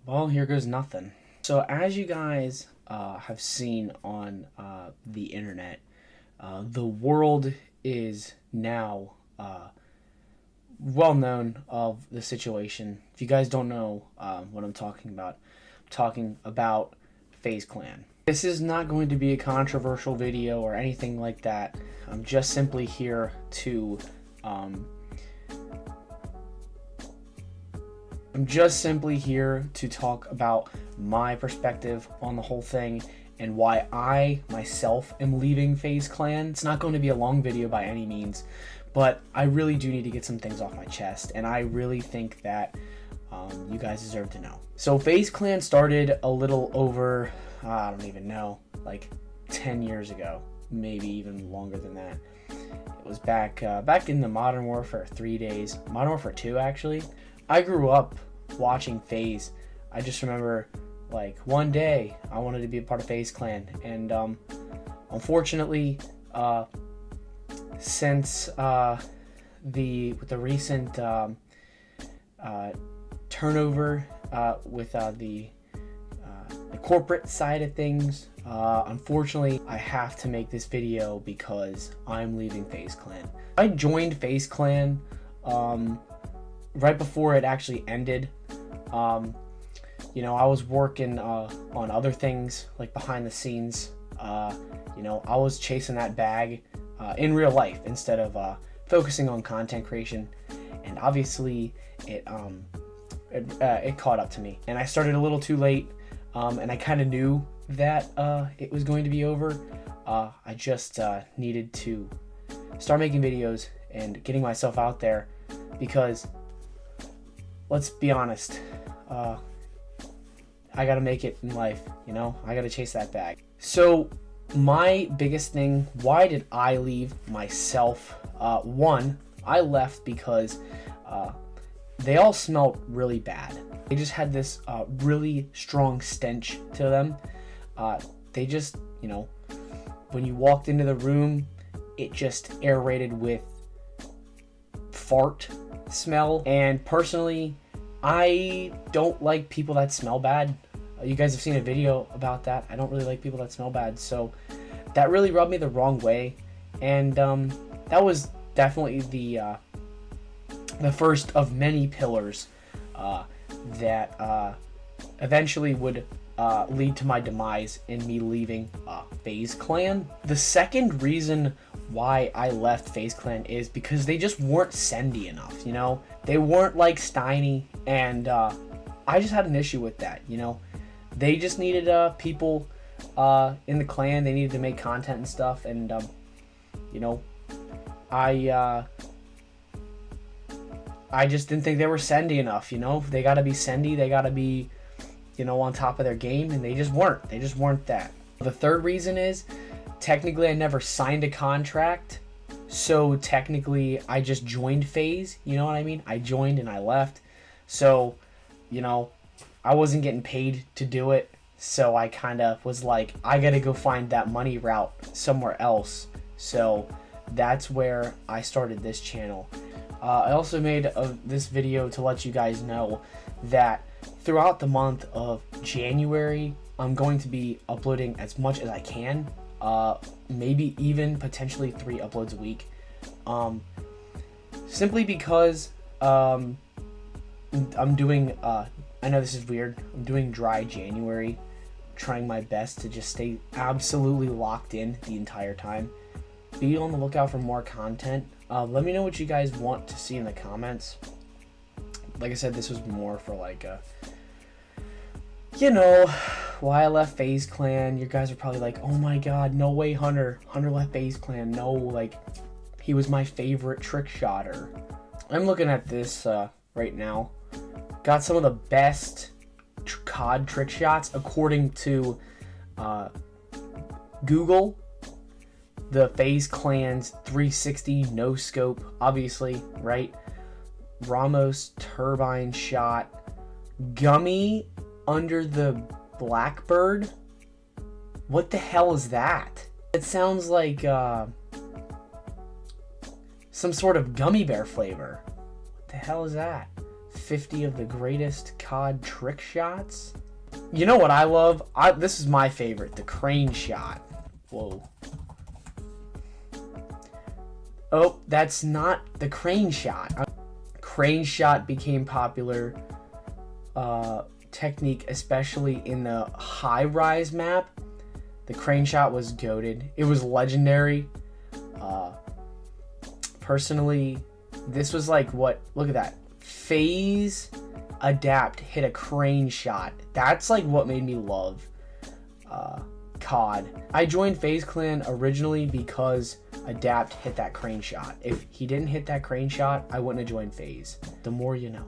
Well, here goes nothing. So as you guys have seen on the internet, the world is now well known of the situation. If you guys don't know what I'm talking about FaZe Clan. This is not going to be a controversial video or anything like that. I'm just simply here to talk about my perspective on the whole thing and why I myself am leaving FaZe Clan. It's not going to be a long video by any means, but I really do need to get some things off my chest, and I really think that you guys deserve to know. So FaZe Clan started a little over, I don't even know, like 10 years ago, maybe even longer than that. It was back in the Modern Warfare 3 days, Modern Warfare 2 actually. I grew up watching FaZe. I just remember, like, one day I wanted to be a part of FaZe Clan, and unfortunately, since with the recent turnover with the corporate side of things, unfortunately, I have to make this video because I'm leaving FaZe Clan. I joined FaZe Clan right before it actually ended. I was working on other things, like behind the scenes. I was chasing that bag in real life instead of focusing on content creation, and obviously it caught up to me, and I started a little too late, and I kind of knew that it was going to be over. I just needed to start making videos and getting myself out there, because let's be honest, I gotta make it in life, I gotta chase that bag. So my biggest thing, why did I leave myself? One, I left because they all smelled really bad. They just had this really strong stench to them. They just, when you walked into the room, it just aerated with fart smell. And personally, I don't like people that smell bad. You guys have seen a video about that. I don't really like people that smell bad, so that really rubbed me the wrong way. And that was definitely the first of many pillars that eventually would lead to my demise in me leaving FaZe Clan. The second reason why I left FaZe Clan is because they just weren't sendy enough, They weren't like Steiny, and I just had an issue with that, They just needed people in the clan. They needed to make content and stuff, and I just didn't think they were sendy enough, They gotta be sendy, they gotta be, on top of their game, and they just weren't. They just weren't that. The third reason is, technically I never signed a contract, so technically I just joined FaZe, you know what I mean? I joined and I left, so, I wasn't getting paid to do it, so I kind of was like, I gotta go find that money route somewhere else. So that's where I started this channel. I also made this video to let you guys know that throughout the month of January, I'm going to be uploading as much as I can, maybe even potentially 3 uploads a week, simply because I'm doing, I know this is weird, I'm doing dry January, trying my best to just stay absolutely locked in the entire time. Be on the lookout for more content. Let me know what you guys want to see in the comments. Like I said, this was more for like why I left FaZe Clan. You guys are probably like, oh my god, no way Hunter left FaZe Clan. No, like, he was my favorite trick shotter. I'm looking at this right now. Got some of the best COD trick shots according to Google. The FaZe Clan's 360 no scope, obviously, right? Ramos turbine shot, Gummy under the Blackbird. What the hell is that? It sounds like some sort of gummy bear flavor. What the hell is that? 50 of the greatest COD trick shots. You know what I love? This is my favorite, the crane shot. Whoa. Oh, that's not the crane shot. Crane shot became popular technique, especially in the high-rise map. The crane shot was goated. It was legendary. Personally, this was like what? Look at that. FaZe Adapt hit a crane shot. That's like what made me love COD. I joined FaZe Clan originally because Adapt hit that crane shot. If he didn't hit that crane shot, I wouldn't have joined FaZe. The more you know.